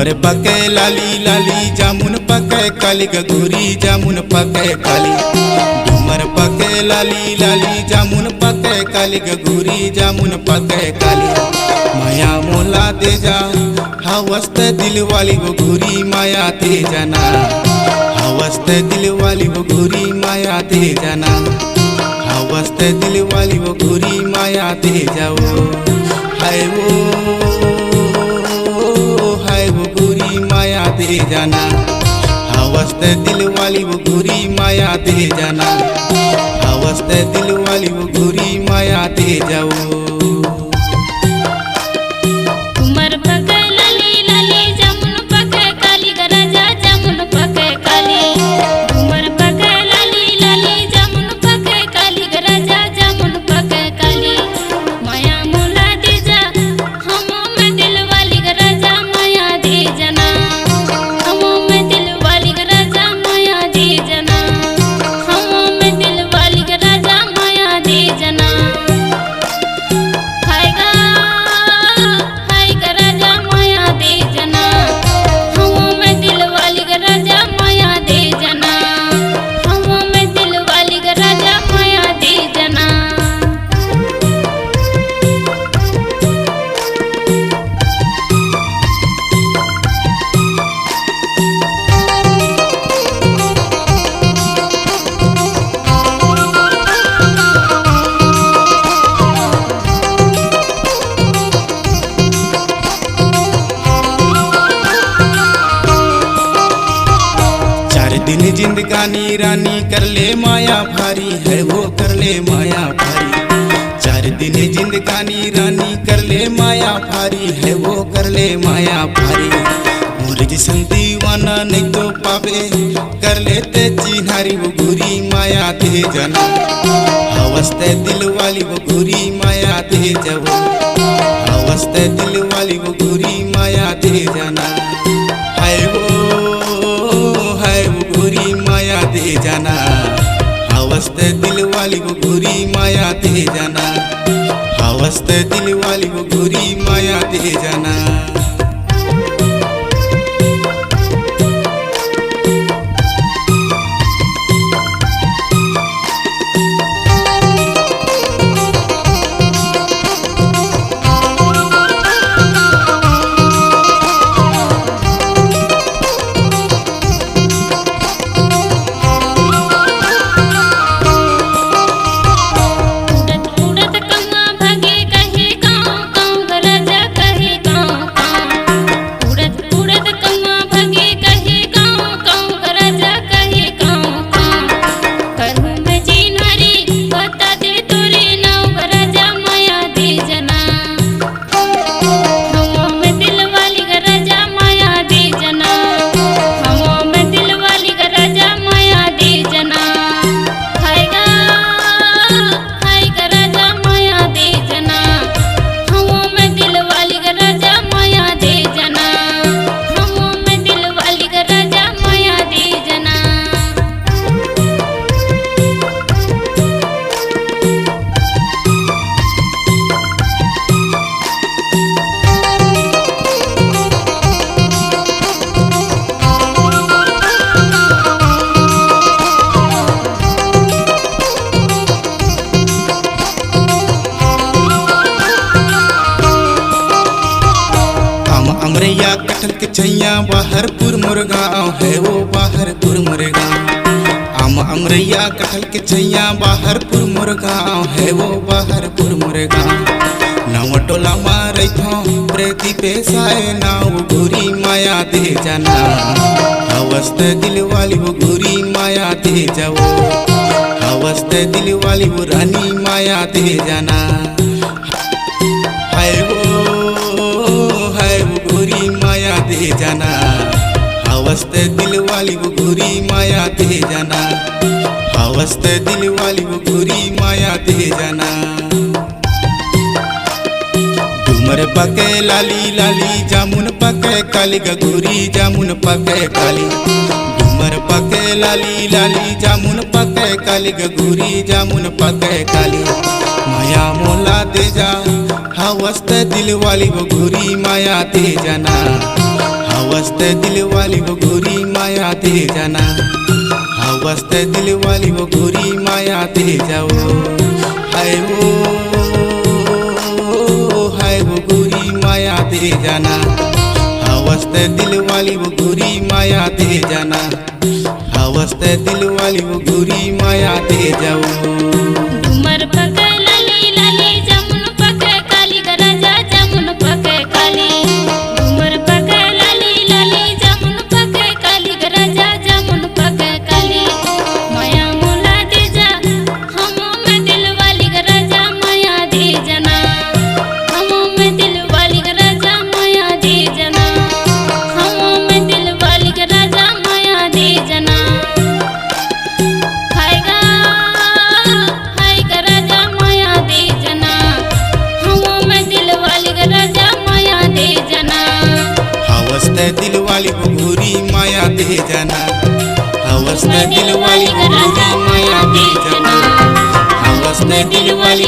डुमर पके लाली लाली जामुन पके काली गगोरी जामुन पके काली। डुमर पके लाली लाली जामुन पके काली गगोरी जामुन पके काली। माया मोला दे जा हवस्त दिल वाली वो गोरी माया दे जाना। हवस्त दिल वाली वो गोरी माया दे जाना। हवस्त दिल वाली वो गोरी माया दे जाओ। हाय वो गोरी माया दे जाना। हवस्त दिल वाली वो गोरी माया दे जाना। हवस्त दिल वाली वो गोरी माया दे जाओ। दिन जिंदगानी रानी कर ले माया भारी है वो कर ले माया भारी। 4 दिन जिंदगानी रानी कर ले माया भारी है वो कर ले माया भारी। मोर जिसन दीवाना नहीं तो पावे कर लेते चिन्हारी वो गोरी माया दे जाना। हवस्त दिल वाली वो गोरी माया दे जाओ। हवस्त दिल वाली वो गोरी माया दे जाना। हाय वो गोरी माया दे जाना। हवस्त दिल वाली वो गोरी माया दे जाना। हवस्त दिल वाली वो गोरी माया दे जाना। अमरैया कटहल के छैया बाहरपुर मुरगांव है वो बाहरपुर मुरगांव। आम अमरैया कटहल के छैया बाहरपुर मुरगांव है वो बाहरपुर मुरगांव। नाव टोला मारे प्रेती पेशाए नाव गोरी माया दे जाना। हवस्त दिल वाली वो गोरी माया दे जाओ। हवस्त दिल वाली वो रानी माया दे जाना। हाय वो गोरी माया दे जाना। हवस्त दिल वाली वो गोरी माया दे जाना। हवस्त दिल वाली वो गोरी माया दे जाना। डुमर पके लाली लाली जामुन पके काली गगोरी जामुन पके काली। डुमर पके लाली लाली जामुन पके काली गगोरी जामुन पके काली। माया मोला दे जा हवस्त दिल वाली वो गोरी माया दे जाना। हवस्त दिल वाली वो गोरी माया दे जाना, हवस्त दिल वाली वो गोरी माया दे जाओ। हाय वो गोरी माया दे जाना, हवस्त दिल वाली वो गोरी माया दे जाना, हवस्त दिल वाली वो गोरी माया दे जाओ। घुमर पके लाली लाली जमुन पके काली गराजा जमुन पके काली, घुमर पके लाली लाली जमुन पके काली गराजा जमुन पके काली। माया मोला दे जा हमों में दिल वाली गराजा माया दे जाना, हमों में दिल वाली गराजा माया दे जाना, हमों में दिल वाली गराजा माया दे जाना। हवस्त दिल वाली वो गोरी माया दे जाना, हवस्त दिल वाली वो गोरी माया दे जाना, हवस्त दिल वाली